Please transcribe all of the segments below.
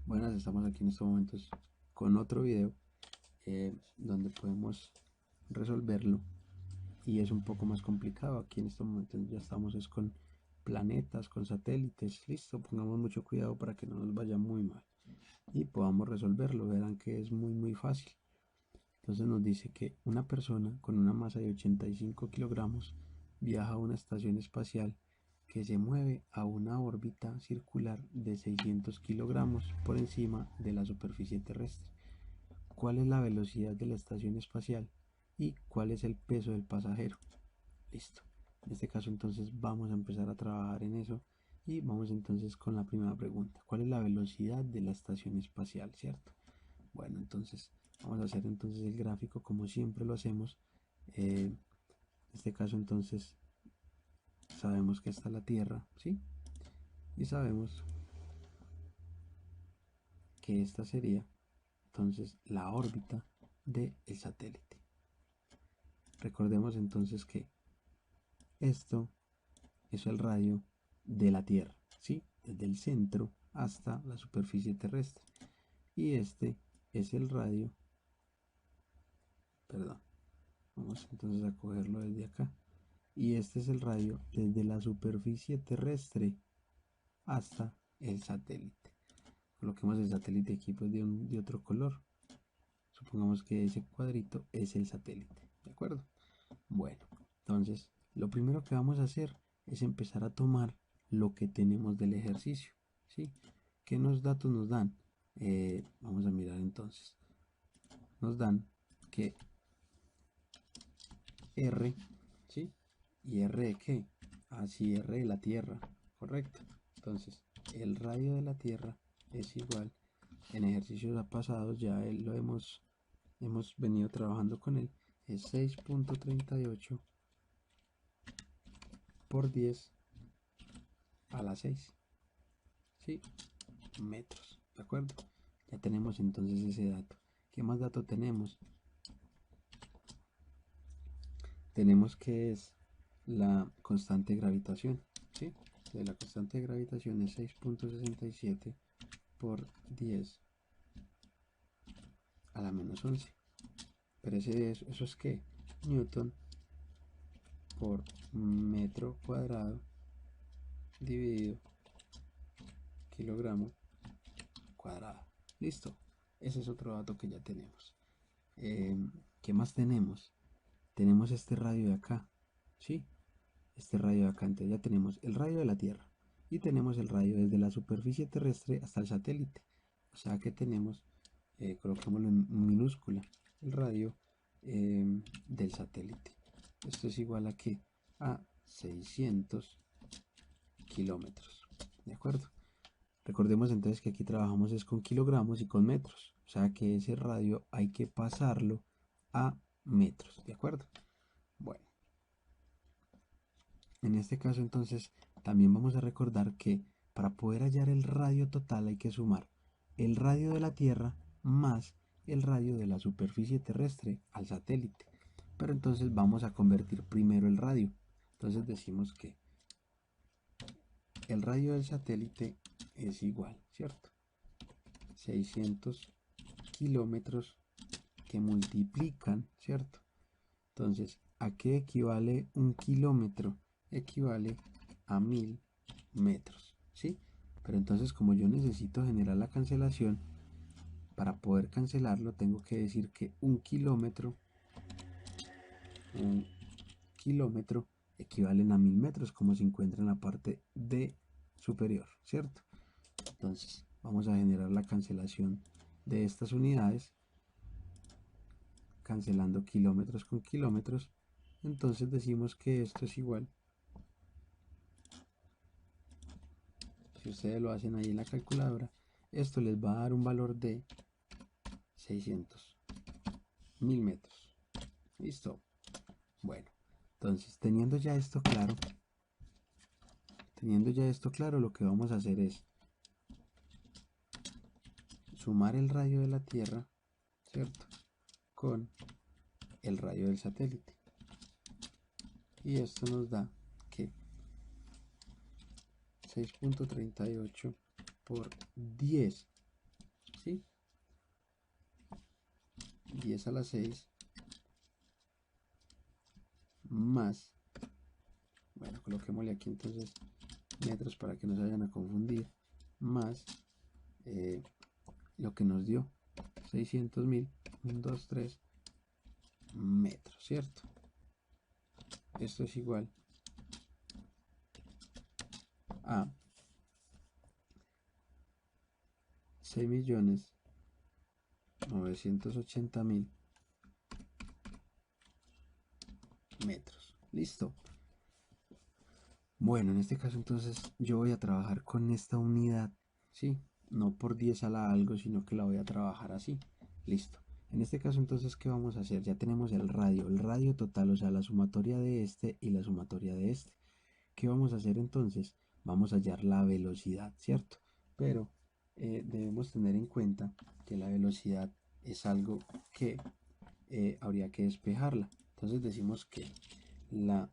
Buenas, estamos aquí en estos momentos con otro video donde podemos resolverlo y es un poco más complicado. Aquí en estos momentos ya estamos es con planetas, con satélites. Listo, pongamos mucho cuidado para que no nos vaya muy mal y podamos resolverlo. Verán que es muy fácil. Entonces nos dice que una persona con una masa de 85 kilogramos viaja a una estación espacial que se mueve a una órbita circular de 600 kilogramos por encima de la superficie terrestre. ¿Cuál es la velocidad de la estación espacial y cuál es el peso del pasajero? Listo. En este caso entonces vamos a empezar a trabajar en eso y vamos entonces con la primera pregunta. ¿Cuál es la velocidad de la estación espacial, cierto? Bueno, entonces vamos a hacer entonces el gráfico como siempre lo hacemos. En este caso entonces sabemos que está la Tierra, ¿sí? Y sabemos que esta sería entonces la órbita del satélite. Recordemos entonces que esto es el radio de la Tierra, ¿sí? Desde el centro hasta la superficie terrestre. Y este es el radio, perdón, vamos entonces a cogerlo desde acá. Y este es el radio desde la superficie terrestre hasta el satélite. Coloquemos el satélite aquí pues de otro color. Supongamos que ese cuadrito es el satélite, ¿de acuerdo? Bueno, entonces lo primero que vamos a hacer es empezar a tomar lo que tenemos del ejercicio, ¿sí? ¿Qué datos nos dan? Vamos a mirar entonces. Nos dan que R, ¿sí? ¿Y R de qué? Así R de la Tierra, correcto. Entonces, el radio de la Tierra es igual, en ejercicios pasados ya lo hemos venido trabajando con él, es 6.38 por 10 a la 6, ¿sí? Metros, ¿de acuerdo? Ya tenemos entonces ese dato. ¿Qué más dato tenemos? Tenemos que es la constante de gravitación, ¿sí? De la constante de gravitación es 6.67 por 10 a la menos 11. Pero eso es que Newton por metro cuadrado dividido kilogramo cuadrado. Listo. Ese es otro dato que ya tenemos. ¿Qué más tenemos? Tenemos este radio de acá, ¿sí? Este radio de acá. Entonces ya tenemos el radio de la Tierra y tenemos el radio desde la superficie terrestre hasta el satélite. O sea que tenemos, colocémoslo en minúscula, el radio del satélite. Esto es igual a que a 600 kilómetros. ¿De acuerdo? Recordemos entonces que aquí trabajamos es con kilogramos y con metros. O sea que ese radio hay que pasarlo a metros. ¿De acuerdo? Bueno, en este caso entonces también vamos a recordar que para poder hallar el radio total hay que sumar el radio de la Tierra más el radio de la superficie terrestre al satélite. Pero entonces vamos a convertir primero el radio. Entonces decimos que el radio del satélite es igual, ¿cierto? 600 kilómetros que multiplican, ¿cierto? Entonces, ¿a qué equivale un kilómetro? Equivale a 1000 metros, ¿sí? Pero entonces, como yo necesito generar la cancelación, para poder cancelarlo tengo que decir que un kilómetro equivalen a 1000 metros, como se encuentra en la parte de superior, ¿cierto? Entonces, vamos a generar la cancelación de estas unidades, cancelando kilómetros con kilómetros. Entonces decimos que esto es igual, si ustedes lo hacen ahí en la calculadora, esto les va a dar un valor de 600 1000 metros. Listo. Bueno, entonces teniendo ya esto claro, lo que vamos a hacer es sumar el radio de la Tierra, ¿cierto? Con el radio del satélite. Y esto nos da que 6.38 por 10 10 a la 6 más, bueno, coloquémosle aquí entonces metros para que no se vayan a confundir, más lo que nos dio 600.000, 1, 2, 3 metros, ¿cierto? Esto es igual a 6.980.000 metros. Listo. Bueno, en este caso entonces yo voy a trabajar con esta unidad, ¿sí? No por 10 a la algo, sino que la voy a trabajar así. Listo. En este caso entonces, ¿qué vamos a hacer? Ya tenemos el radio total, o sea, la sumatoria de este y la sumatoria de este. ¿Qué vamos a hacer entonces? Vamos a hallar la velocidad, ¿cierto? Pero debemos tener en cuenta que la velocidad es algo que habría que despejarla. Entonces decimos que la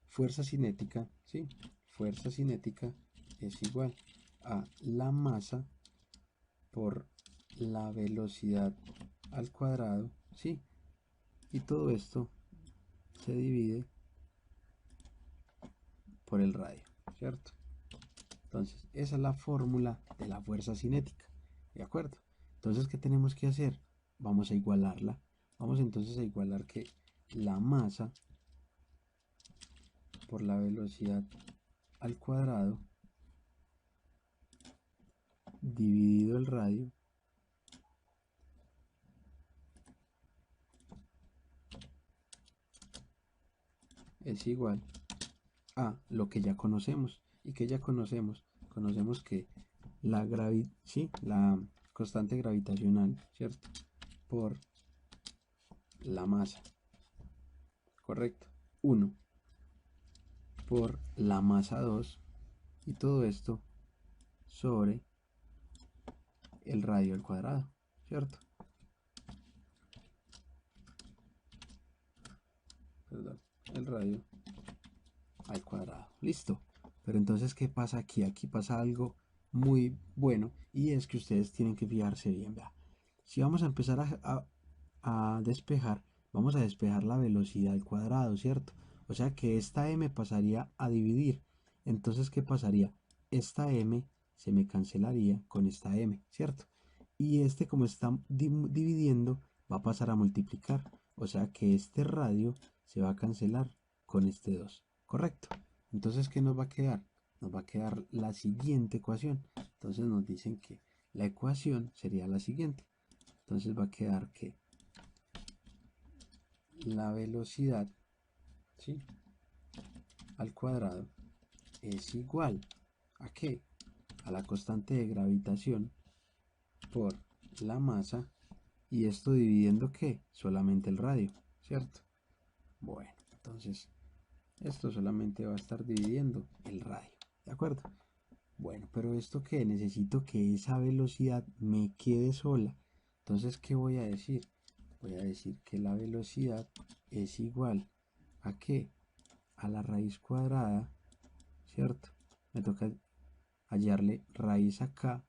fuerza cinética, ¿sí? Fuerza cinética es igual a la masa por la velocidad al cuadrado, ¿sí? Y todo esto se divide por el radio, ¿cierto? Entonces, esa es la fórmula de la fuerza cinética, ¿de acuerdo? Entonces, ¿qué tenemos que hacer? Vamos a igualarla. Vamos entonces a igualar que la masa por la velocidad al cuadrado dividido el radio es igual a lo que ya conocemos. ¿Y que ya conocemos? Conocemos que la constante gravitacional, ¿cierto? Por la masa, correcto, 1 por la masa 2 y todo esto sobre el radio al cuadrado, ¿cierto? Perdón, el radio al cuadrado, listo. Pero entonces, ¿qué pasa aquí? Aquí pasa algo muy bueno y es que ustedes tienen que fijarse bien, ¿verdad? Si vamos a empezar a despejar, vamos a despejar la velocidad al cuadrado, ¿cierto? O sea que esta m pasaría a dividir. Entonces, ¿qué pasaría? Esta m se me cancelaría con esta m, ¿cierto? Y este, como está dividiendo, va a pasar a multiplicar. O sea que este radio se va a cancelar con este 2, ¿correcto? Entonces, ¿qué nos va a quedar? Nos va a quedar la siguiente ecuación. Entonces nos dicen que la ecuación sería la siguiente. Entonces va a quedar que la velocidad, ¿sí?, al cuadrado es igual a ¿qué? A la constante de gravitación por la masa y esto dividiendo ¿qué? Solamente el radio, ¿cierto? Bueno, entonces esto solamente va a estar dividiendo el radio, ¿de acuerdo? Bueno, pero esto ¿qué? Necesito que esa velocidad me quede sola. Entonces, ¿qué voy a decir? Voy a decir que la velocidad es igual a ¿qué? A la raíz cuadrada, ¿cierto? Me toca hallarle raíz acá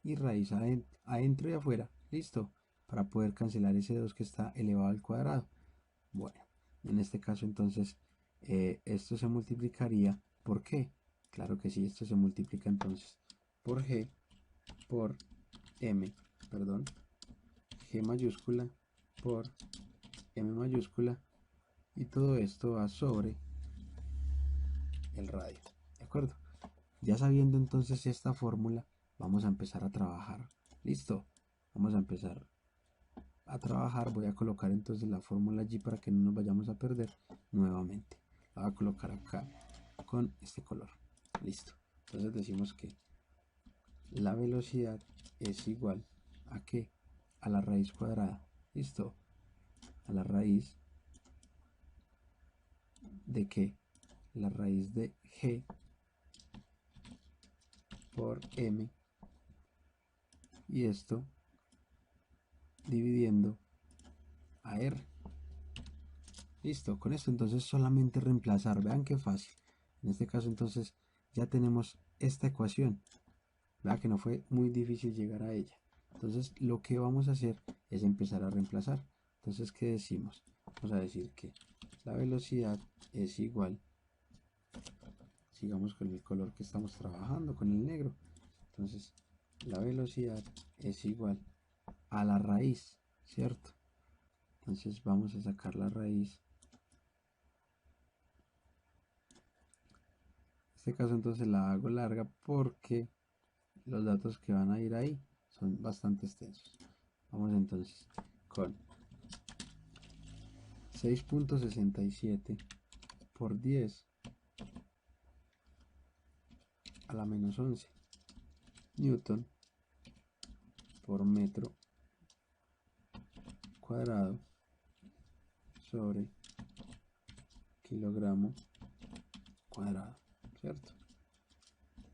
y raíz adentro y afuera, listo, para poder cancelar ese 2 que está elevado al cuadrado. Bueno, en este caso entonces esto se multiplicaría por ¿qué? Claro que sí, esto se multiplica entonces por G por M, perdón, G mayúscula por M mayúscula y todo esto va sobre el radio, ¿de acuerdo? Ya sabiendo entonces esta fórmula, vamos a empezar a trabajar. ¿Listo? Vamos a empezar a trabajar. Voy a colocar entonces la fórmula allí para que no nos vayamos a perder nuevamente. La voy a colocar acá con este color. Listo. Entonces decimos que la velocidad es igual a ¿qué? A la raíz cuadrada. ¿Listo? A la raíz de ¿qué? La raíz de G por M y esto dividiendo a R. Listo, con esto entonces solamente reemplazar, vean qué fácil. En este caso entonces ya tenemos esta ecuación, vean que no fue muy difícil llegar a ella. Entonces lo que vamos a hacer es empezar a reemplazar. Entonces, ¿qué decimos? Vamos a decir que la velocidad es igual, sigamos con el color que estamos trabajando, con el negro. Entonces, la velocidad es igual a la raíz, ¿cierto? Entonces vamos a sacar la raíz. En este caso entonces la hago larga porque los datos que van a ir ahí son bastante extensos. Vamos entonces con 6.67 por 10 a la menos 11 newton por metro cuadrado sobre kilogramo cuadrado, ¿cierto?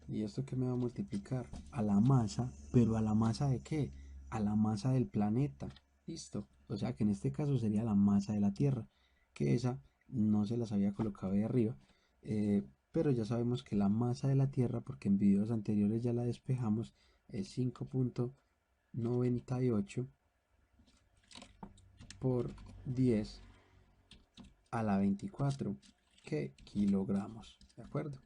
Y esto que me va a multiplicar a la masa, pero a la masa de qué? A la masa del planeta, listo. O sea que en este caso sería la masa de la Tierra, que esa no se las había colocado ahí arriba, pero ya sabemos que la masa de la Tierra, porque en videos anteriores ya la despejamos, es 5.98 por 10 a la 24 que kilogramos, ¿de acuerdo?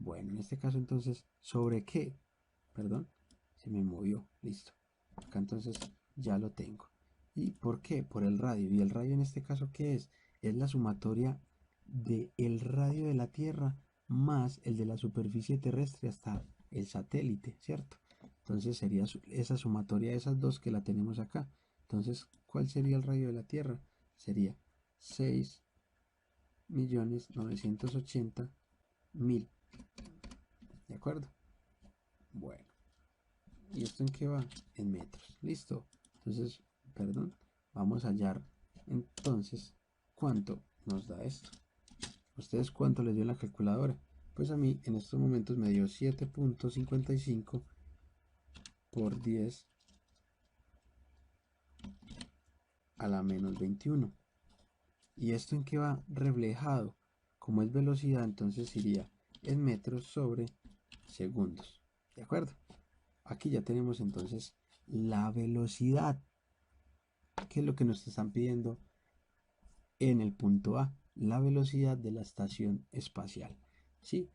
Bueno, en este caso entonces, ¿sobre qué? Perdón, se me movió, listo. Acá entonces ya lo tengo. ¿Y por qué? Por el radio. ¿Y el radio en este caso qué es? Es la sumatoria del radio de la Tierra más el de la superficie terrestre hasta el satélite, ¿cierto? Entonces sería esa sumatoria de esas dos que la tenemos acá. Entonces, ¿cuál sería el radio de la Tierra? Sería 6.980.000. ¿De acuerdo? Bueno. ¿Y esto en qué va? En metros. Listo. Entonces, perdón, vamos a hallar entonces cuánto nos da esto. ¿Ustedes cuánto les dio en la calculadora? Pues a mí en estos momentos me dio 7.55 por 10 a la menos 21. ¿Y esto en qué va reflejado? Como es velocidad, entonces iría en metros sobre segundos. ¿De acuerdo? Aquí ya tenemos entonces la velocidad, que es lo que nos están pidiendo en el punto A, la velocidad de la estación espacial. ¿Sí?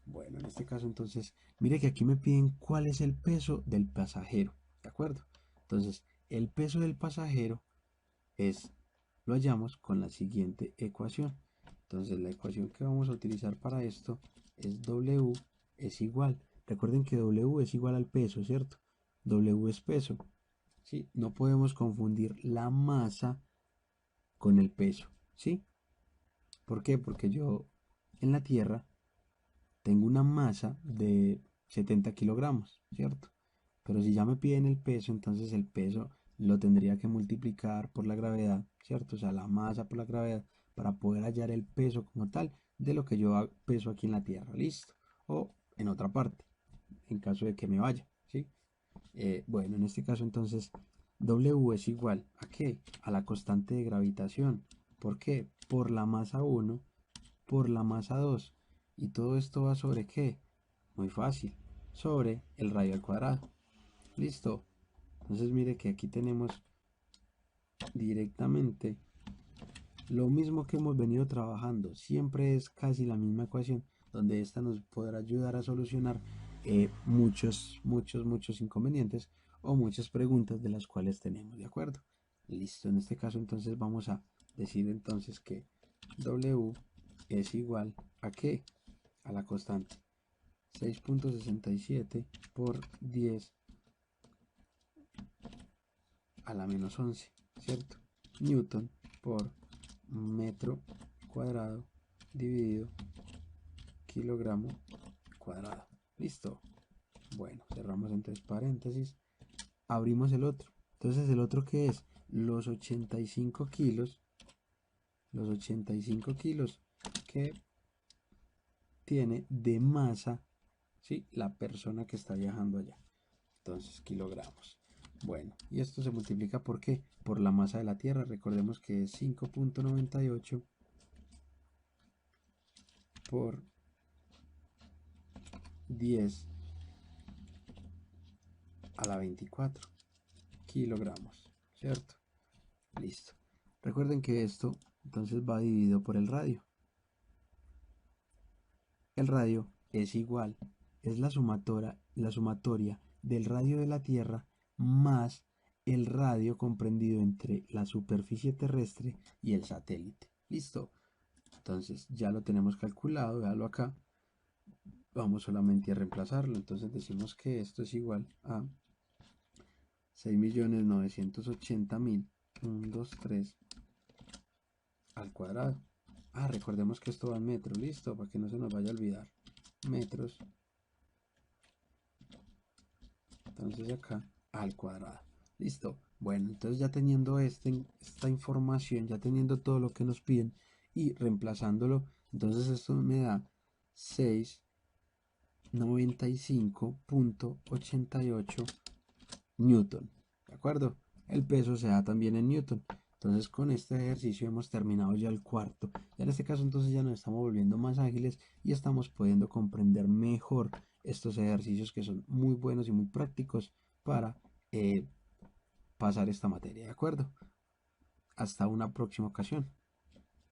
Bueno, en este caso entonces, mire que aquí me piden cuál es el peso del pasajero. ¿De acuerdo? Entonces, el peso del pasajero es, lo hallamos con la siguiente ecuación. Entonces, la ecuación que vamos a utilizar para esto es W es igual. Recuerden que W es igual al peso, ¿cierto? W es peso. ¿Sí? No podemos confundir la masa con el peso, ¿sí? ¿Por qué? Porque yo en la Tierra tengo una masa de 70 kilogramos, ¿cierto? Pero si ya me piden el peso, entonces el peso lo tendría que multiplicar por la gravedad, ¿cierto? O sea, la masa por la gravedad para poder hallar el peso como tal de lo que yo peso aquí en la Tierra, ¿listo? O en otra parte, en caso de que me vaya, ¿sí? Bueno, en este caso entonces W es igual a ¿qué? A la constante de gravitación. ¿Por qué? Por la masa 1 por la masa 2. ¿Y todo esto va sobre qué? Muy fácil. Sobre el radio al cuadrado. Listo. Entonces mire que aquí tenemos directamente lo mismo que hemos venido trabajando. Siempre es casi la misma ecuación donde esta nos podrá ayudar a solucionar muchos inconvenientes o muchas preguntas de las cuales tenemos, ¿de acuerdo? Listo, en este caso entonces vamos a decir entonces que W es igual a ¿qué? A la constante 6.67 por 10 a la menos 11, ¿cierto? Newton por metro cuadrado dividido kilogramo cuadrado. Listo. Bueno, cerramos entre paréntesis. Abrimos el otro. Entonces, ¿el otro qué es? Los 85 kilos. Los 85 kilos que tiene de masa, ¿sí? La persona que está viajando allá. Entonces, kilogramos. Bueno, y esto se multiplica ¿por qué? Por la masa de la Tierra. Recordemos que es 5.98 por 10 a la 24. kilogramos, ¿cierto? Listo. Recuerden que esto entonces va dividido por el radio. El radio es igual, es la sumatoria del radio de la Tierra más el radio comprendido entre la superficie terrestre y el satélite. Listo. Entonces ya lo tenemos calculado, véalo acá. Vamos solamente a reemplazarlo. Entonces decimos que esto es igual a 6.980.123 al cuadrado. Recordemos que esto va en metros, listo, para que no se nos vaya a olvidar. Metros. Entonces acá al cuadrado. Listo. Bueno, entonces ya teniendo esta información, ya teniendo todo lo que nos piden y reemplazándolo, entonces esto me da 695.88 newton. ¿De acuerdo? El peso se da también en newton. Entonces con este ejercicio hemos terminado ya el cuarto. Ya en este caso entonces ya nos estamos volviendo más ágiles y estamos pudiendo comprender mejor estos ejercicios que son muy buenos y muy prácticos para pasar esta materia. ¿De acuerdo? Hasta una próxima ocasión.